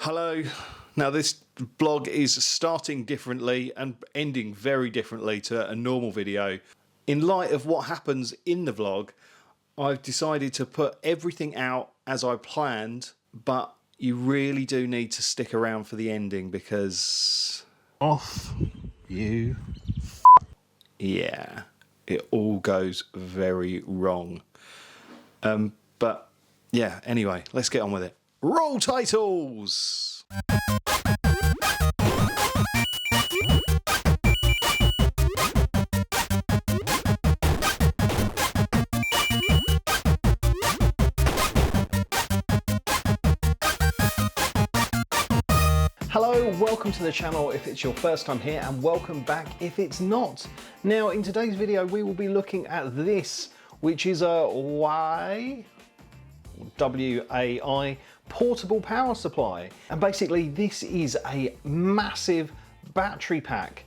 Hello. Now this vlog is starting differently and ending very differently to a normal video. In light of what happens in the vlog, I've decided to put everything out as I planned, but you really do need to stick around for the ending because yeah, it all goes very wrong. But yeah, anyway, let's get on with it. Roll titles! Hello, welcome to the channel if it's your first time here, and welcome back if it's not. Now in today's video we will be looking at this, which is a WEI Portable Power Supply. And basically this is a massive battery pack,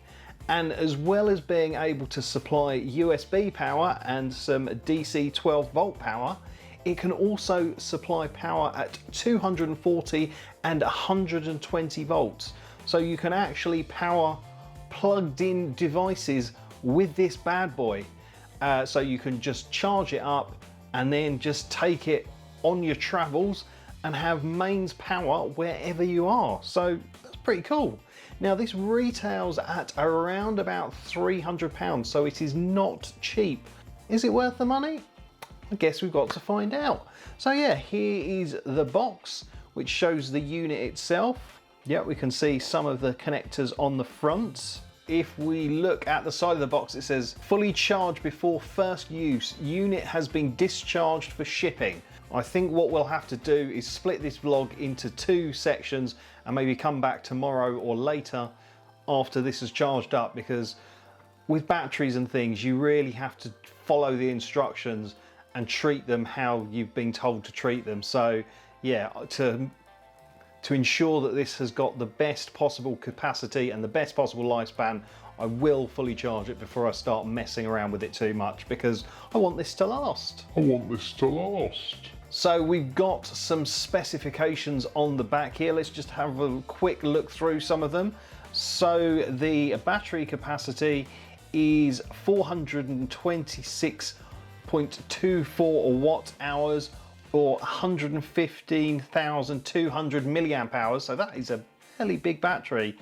and as well as being able to supply USB power and some DC 12 volt power, it can also supply power at 240 and 120 volts. So you can actually power plugged in devices with this bad boy. So you can just charge it up and then just take it on your travels and have mains power wherever you are. So that's pretty cool. Now this retails at around about £300, so it is not cheap. Is it worth the money? I guess we've got to find out. So yeah, here is the box, which shows the unit itself. Yeah, we can see some of the connectors on the front. If we look at the side of the box, it says fully charged before first use. Unit has been discharged for shipping. I think what we'll have to do is split this vlog into two sections and maybe come back tomorrow or later after this is charged up, because with batteries and things, you really have to follow the instructions and treat them how you've been told to treat them. So yeah, to ensure that this has got the best possible capacity and the best possible lifespan, I will fully charge it before I start messing around with it too much, because I want this to last. So we've got some specifications on the back here. Let's just have a quick look through some of them. So the battery capacity is 426.24 watt hours or 115,200 milliamp hours. So that is a fairly big battery.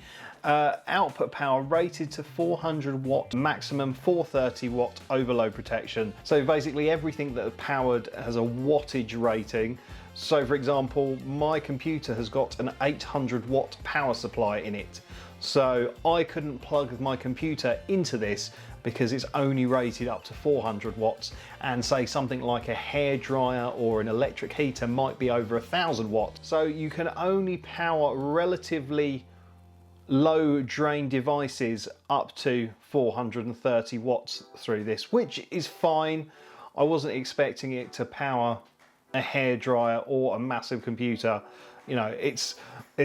Output power rated to 400 watt, maximum 430 watt overload protection. So basically everything that is powered has a wattage rating. So for example, my computer has got an 800 watt power supply in it. So I couldn't plug my computer into this because it's only rated up to 400 watts, and say something like a hairdryer or an electric heater might be over 1,000 watts. So you can only power relatively low drain devices up to 430 watts through this, which is fine. I wasn't expecting it to power a hairdryer or a massive computer. You know, it's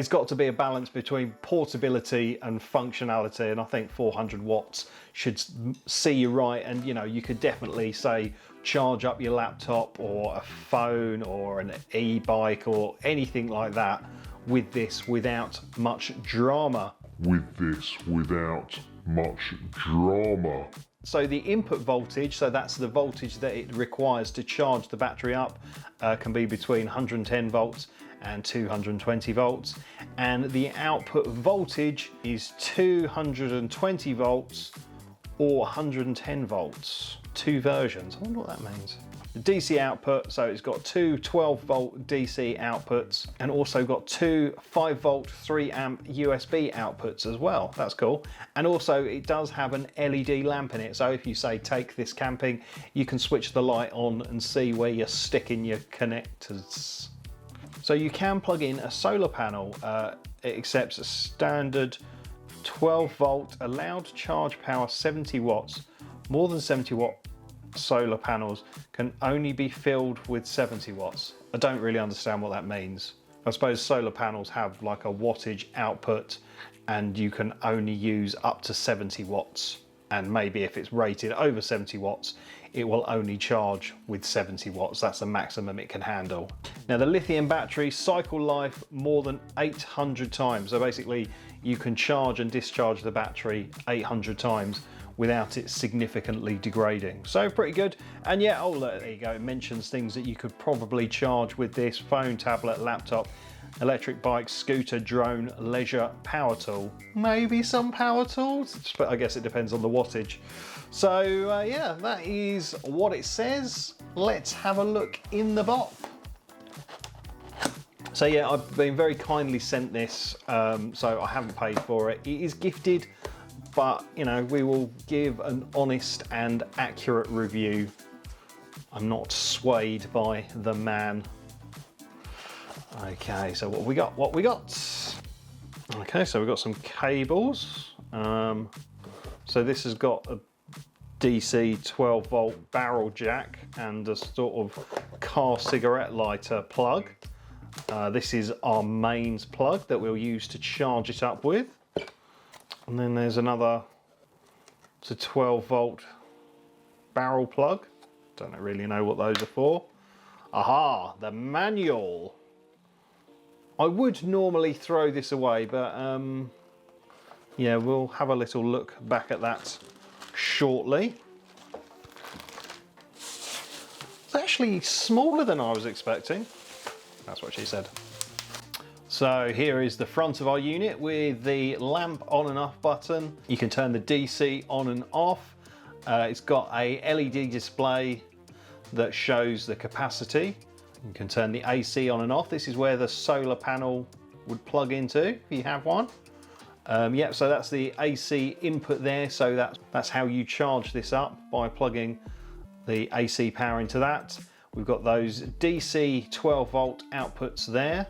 got to be a balance between portability and functionality, and I think 400 watts should see you right. And you know, you could definitely say charge up your laptop or a phone or an e-bike or anything like that with this without much drama. So the input voltage, so that's the voltage that it requires to charge the battery up, can be between 110 volts and 220 volts. And the output voltage is 220 volts or 110 volts. Two versions. I wonder what that means. The DC output, so it's got two 12 volt DC outputs and also got two 5 volt 3 amp USB outputs as well. That's cool. And also it does have an LED lamp in it. So if you say take this camping, you can switch the light on and see where you're sticking your connectors. So you can plug in a solar panel. It accepts a standard 12 volt allowed charge power 70 watts. More than 70 watt solar panels can only be filled with 70 watts. I don't really understand what that means. I suppose solar panels have like a wattage output and you can only use up to 70 watts. And maybe if it's rated over 70 watts, it will only charge with 70 watts. That's the maximum it can handle. Now the lithium battery cycle life more than 800 times. So basically you can charge and discharge the battery 800 times without it significantly degrading. So pretty good. And yeah, oh look, there you go. It mentions things that you could probably charge with this: phone, tablet, laptop, electric bike, scooter, drone, leisure, power tool. Maybe some power tools, but I guess it depends on the wattage. So yeah, that is what it says. Let's have a look in the box. So yeah, I've been very kindly sent this, so I haven't paid for it. It is gifted, but you know, we will give an honest and accurate review. I'm not swayed by the man. Okay, so what we got? What we got? Okay, so we've got some cables. So this has got a DC 12 volt barrel jack and a sort of car cigarette lighter plug. This is our mains plug that we'll use to charge it up with. And then there's another, it's a 12 volt barrel plug. Don't really know what those are for. Aha, the manual. I would normally throw this away, but yeah, we'll have a little look back at that shortly. It's actually smaller than I was expecting. That's what she said. So here is the front of our unit with the lamp on and off button. You can turn the DC on and off. It's got a LED display that shows the capacity. You can turn the AC on and off. This is where the solar panel would plug into if you have one. Yep, so that's the AC input there. So that's how you charge this up, by plugging the AC power into that. We've got those DC 12 volt outputs there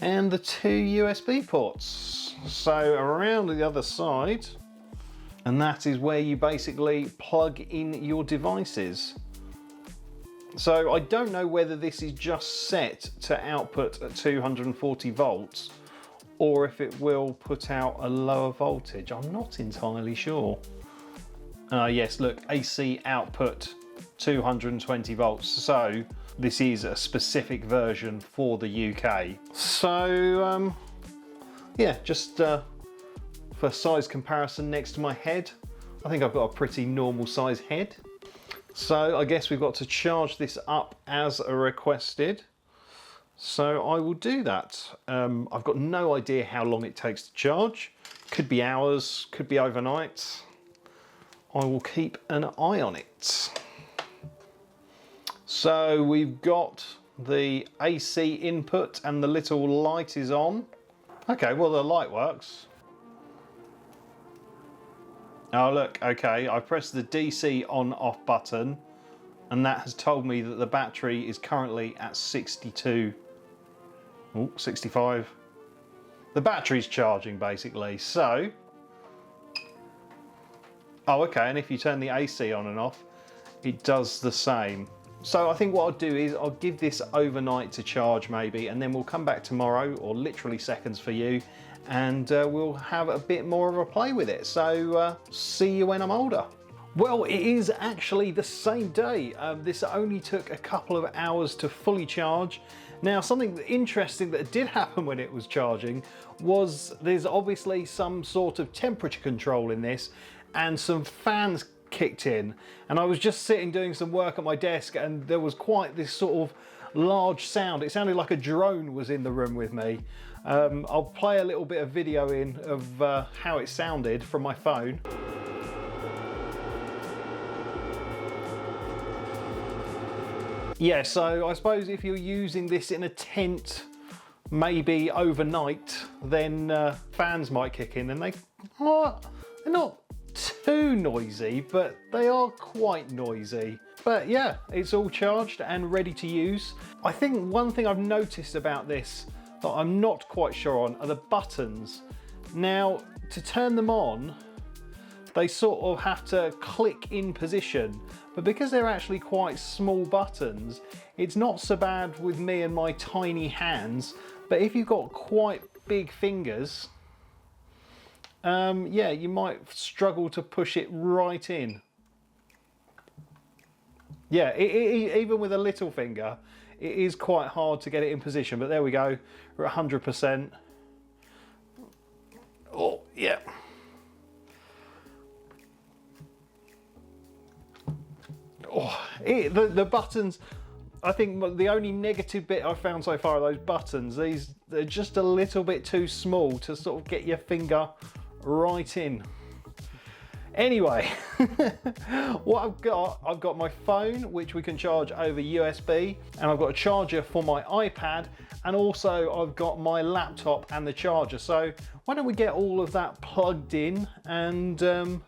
and the two USB ports. So around the other side, and that is where you basically plug in your devices. So I don't know whether this is just set to output at 240 volts or if it will put out a lower voltage. I'm not entirely sure. Yes, look, AC output 220 volts. So this is a specific version for the UK. So yeah, just for size comparison next to my head, I think I've got a pretty normal size head. So I guess we've got to charge this up as requested. So I will do that. I've got no idea how long it takes to charge. Could be hours, could be overnight. I will keep an eye on it. So we've got the AC input and the little light is on. Okay, well the light works. Oh look, okay, I pressed the DC on off button and that has told me that the battery is currently at 62, 65. The battery's charging basically, so. Oh okay, and if you turn the AC on and off, it does the same. So I think what I'll do is I'll give this overnight to charge maybe, and then we'll come back tomorrow, or literally seconds for you, and we'll have a bit more of a play with it. So see you when I'm older. Well, it is actually the same day. This only took a couple of hours to fully charge. Now, something interesting that did happen when it was charging was there's obviously some sort of temperature control in this, and some fans kicked in, and I was just sitting doing some work at my desk and there was quite this sort of large sound. It sounded like a drone was in the room with me. I'll play a little bit of video in of how it sounded from my phone. Yeah, so I suppose if you're using this in a tent, maybe overnight, then fans might kick in, and they're not too noisy, but they are quite noisy. But yeah, it's all charged and ready to use. I think one thing I've noticed about this that I'm not quite sure on are the buttons. Now, to turn them on, they sort of have to click in position, but because they're actually quite small buttons, it's not so bad with me and my tiny hands. But if you've got quite big fingers, yeah, you might struggle to push it right in. Yeah, even with a little finger, it is quite hard to get it in position, but there we go, we're at 100%. Oh, yeah. Oh, the buttons, I think the only negative bit I've found so far are those buttons. They're just a little bit too small to sort of get your finger right in. Anyway, what I've got my phone, which we can charge over USB, and I've got a charger for my iPad, and also I've got my laptop and the charger. So why don't we get all of that plugged in and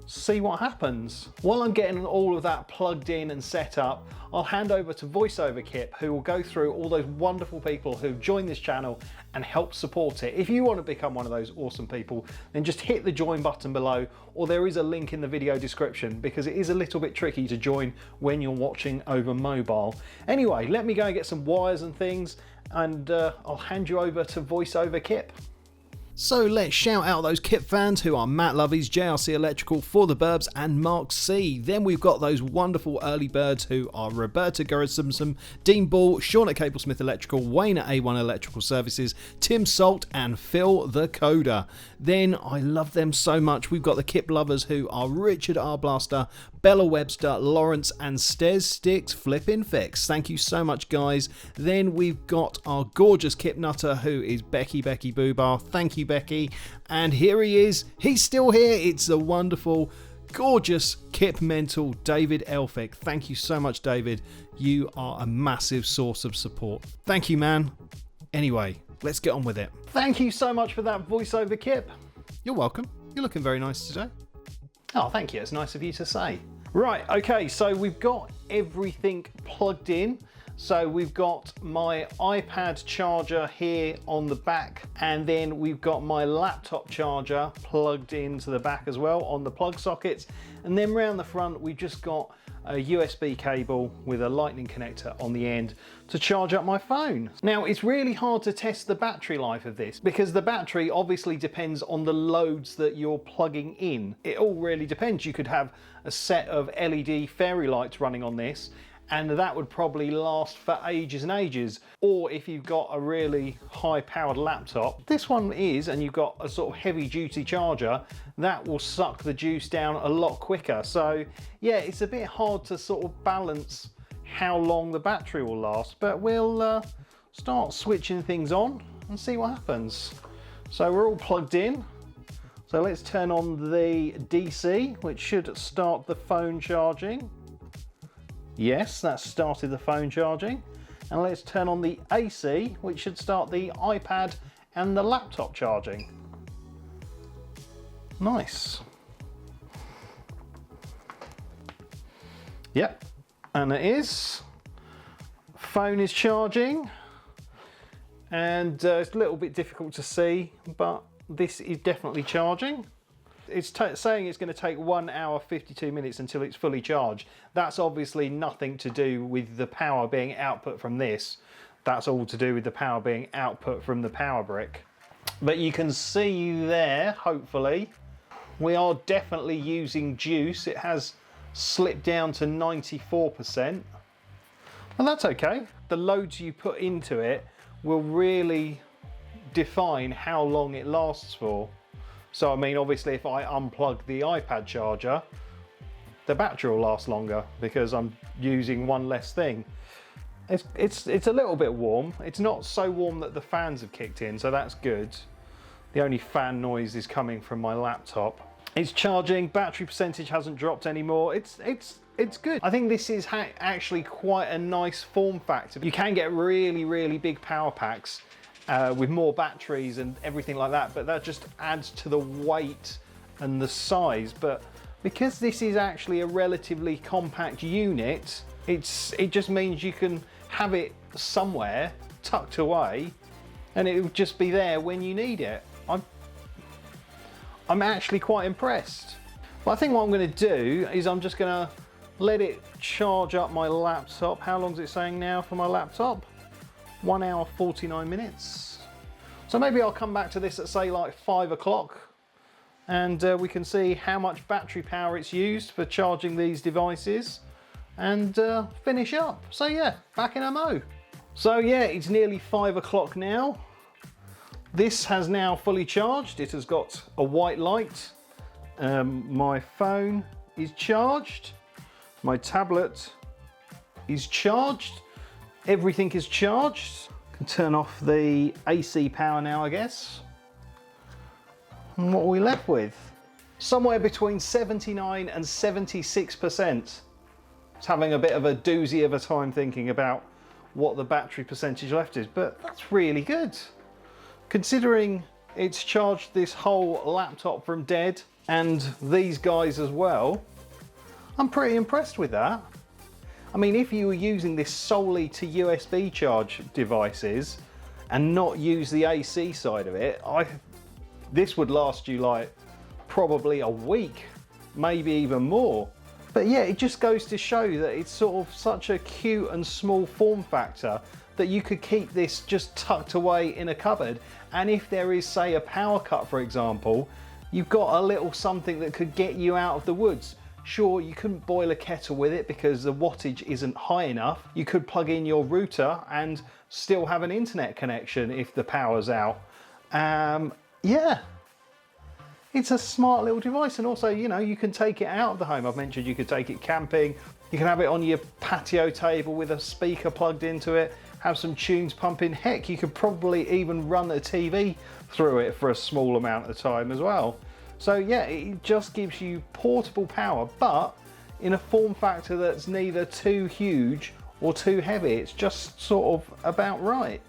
see what happens. While I'm getting all of that plugged in and set up, I'll hand over to VoiceOver Kip, who will go through all those wonderful people who've joined this channel and helped support it. If you want to become one of those awesome people, then just hit the join button below, or there is a link in the video description, because it is a little bit tricky to join when you're watching over mobile. Anyway, let me go and get some wires and things, and I'll hand you over to VoiceOver Kip. So let's shout out those Kip fans who are Matt Lovies, JRC Electrical, For the Burbs and Mark C. Then we've got those wonderful early birds who are Roberta Gurrisumsum, Dean Ball, Sean at Cablesmith Electrical, Wayne at A1 Electrical Services, Tim Salt and Phil the Coder. Then I love them so much. We've got the Kip lovers who are Richard R. Blaster, Bella Webster, Lawrence and Stez Sticks Flippin' Fix. Thank you so much, guys. Then we've got our gorgeous Kip nutter who is Becky Boobar. Thank you, Becky. And here he is. He's still here. It's the wonderful, gorgeous Kip mental David Elphick. Thank you so much, David. You are a massive source of support. Thank you, man. Anyway, let's get on with it. Thank you so much for that VoiceOver Kip. You're welcome. You're looking very nice today. Oh, thank you. It's nice of you to say. Right, okay, so we've got everything plugged in. So we've got my iPad charger here on the back, and then we've got my laptop charger plugged into the back as well on the plug sockets. And then round the front, we've just got a USB cable with a lightning connector on the end to charge up my phone. Now, it's really hard to test the battery life of this because the battery obviously depends on the loads that you're plugging in. It all really depends. You could have a set of LED fairy lights running on this, and that would probably last for ages and ages. Or if you've got a really high powered laptop, this one is, and you've got a sort of heavy duty charger, that will suck the juice down a lot quicker. So yeah, it's a bit hard to sort of balance how long the battery will last, but we'll start switching things on and see what happens. So we're all plugged in. So let's turn on the DC, which should start the phone charging. Yes, that started the phone charging. And let's turn on the AC, which should start the iPad and the laptop charging. Nice. Yep, and it is. Phone is charging. And it's a little bit difficult to see, but this is definitely charging. It's saying it's going to take 1 hour 52 minutes until it's fully charged. That's obviously nothing to do with the power being output from this. That's all to do with the power being output from the power brick. But you can see there, hopefully, we are definitely using juice. It has slipped down to 94%. And that's okay. The loads you put into it will really define how long it lasts for. So I mean, obviously if I unplug the iPad charger, the battery will last longer because I'm using one less thing. It's a little bit warm. It's not so warm that the fans have kicked in, so that's good. The only fan noise is coming from my laptop. It's charging, battery percentage hasn't dropped anymore. It's good. I think this is actually quite a nice form factor. You can get really big power packs with more batteries and everything like that, but that just adds to the weight and the size. But because this is actually a relatively compact unit, it just means you can have it somewhere tucked away and it will just be there when you need it. I'm actually quite impressed. But I think what I'm going to do is I'm just going to let it charge up my laptop. How long is it saying now for my laptop? 1 hour 49 minutes. So maybe I'll come back to this at say like 5 o'clock and we can see how much battery power it's used for charging these devices. and finish up. So yeah, back in a mo. So yeah, it's nearly 5 o'clock now. This has now fully charged. It has got a white light. My phone is charged. My tablet is charged. Everything is charged. Can turn off the AC power now, I guess. And what are we left with? Somewhere between 79 and 76%. It's having a bit of a doozy of a time thinking about what the battery percentage left is, but that's really good. Considering it's charged this whole laptop from dead and these guys as well, I'm pretty impressed with that. I mean, if you were using this solely to USB charge devices and not use the AC side of it, this would last you like probably a week, maybe even more. But yeah, it just goes to show that it's sort of such a cute and small form factor that you could keep this just tucked away in a cupboard. And if there is, say, a power cut, for example, you've got a little something that could get you out of the woods. Sure, you couldn't boil a kettle with it because the wattage isn't high enough. You could plug in your router and still have an internet connection if the power's out. Yeah, it's a smart little device. And also, you know, you can take it out of the home. I've mentioned you could take it camping. You can have it on your patio table with a speaker plugged into it, have some tunes pumping. Heck, you could probably even run a TV through it for a small amount of time as well. So yeah, it just gives you portable power, but in a form factor that's neither too huge or too heavy. It's just sort of about right.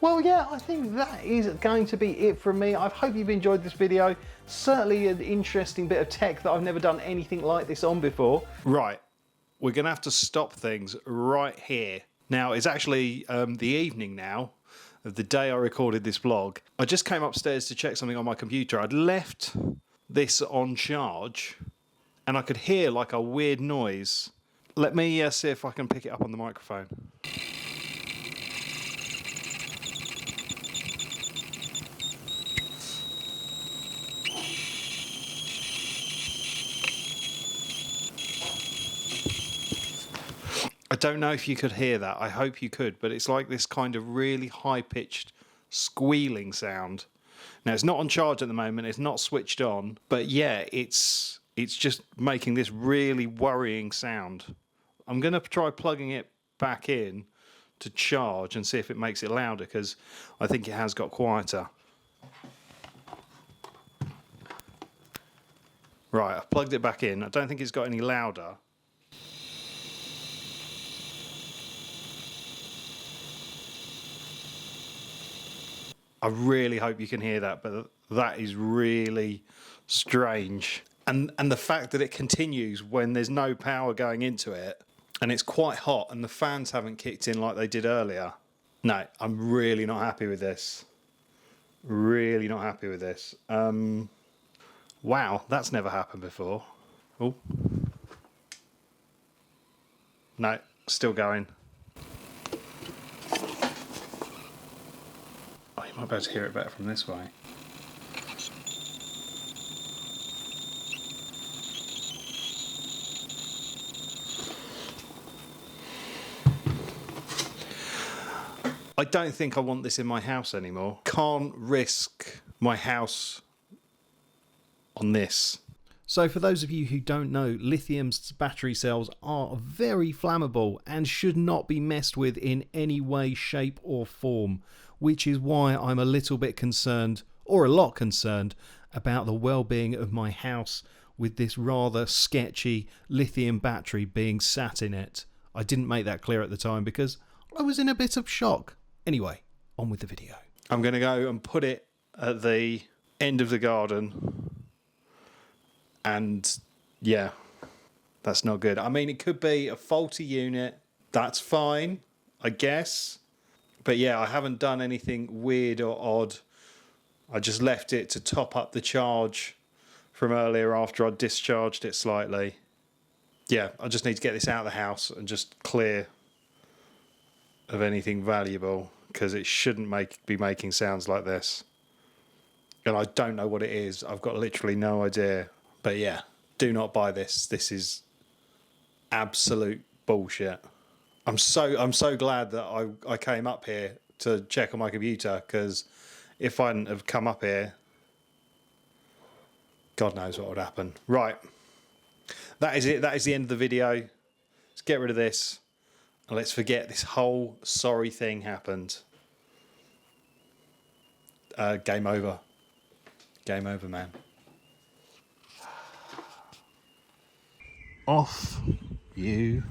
Well, yeah, I think that is going to be it from me. I hope you've enjoyed this video. Certainly an interesting bit of tech that I've never done anything like this on before. Right, we're gonna have to stop things right here. Now, it's actually the evening now of the day I recorded this vlog. I just came upstairs to check something on my computer. I'd left this on charge and I could hear like a weird noise. Let me see if I can pick it up on the microphone. I don't know if you could hear that. I hope you could, but it's like this kind of really high-pitched squealing sound. Now, it's not on charge at the moment, it's not switched on, but yeah, it's just making this really worrying sound. I'm going to try plugging it back in to charge and see if it makes it louder, because I think it has got quieter. Right, I've plugged it back in. I don't think it's got any louder. I really hope you can hear that, but that is really strange. And the fact that it continues when there's no power going into it, and it's quite hot and the fans haven't kicked in like they did earlier. No, I'm really not happy with this. Really not happy with this. Wow, that's never happened before. Oh. No, still going. You might be able to hear it better from this way. I don't think I want this in my house anymore. Can't risk my house on this. So for those of you who don't know, lithium's battery cells are very flammable and should not be messed with in any way, shape or form, which is why I'm a little bit concerned, or a lot concerned, about the well-being of my house with this rather sketchy lithium battery being sat in it. I didn't make that clear at the time because I was in a bit of shock. Anyway, on with the video. I'm going to go and put it at the end of the garden. And yeah, that's not good. I mean, it could be a faulty unit. That's fine, I guess. But yeah, I haven't done anything weird or odd. I just left it to top up the charge from earlier after I discharged it slightly. Yeah, I just need to get this out of the house and just clear of anything valuable, because it shouldn't be making sounds like this. And I don't know what it is. I've got literally no idea. But yeah, do not buy this. This is absolute bullshit. I'm so glad that I came up here to check on my computer, because if I hadn't have come up here, God knows what would happen. Right, that is it. That is the end of the video. Let's get rid of this and let's forget this whole sorry thing happened. Game over. Game over, man. Off you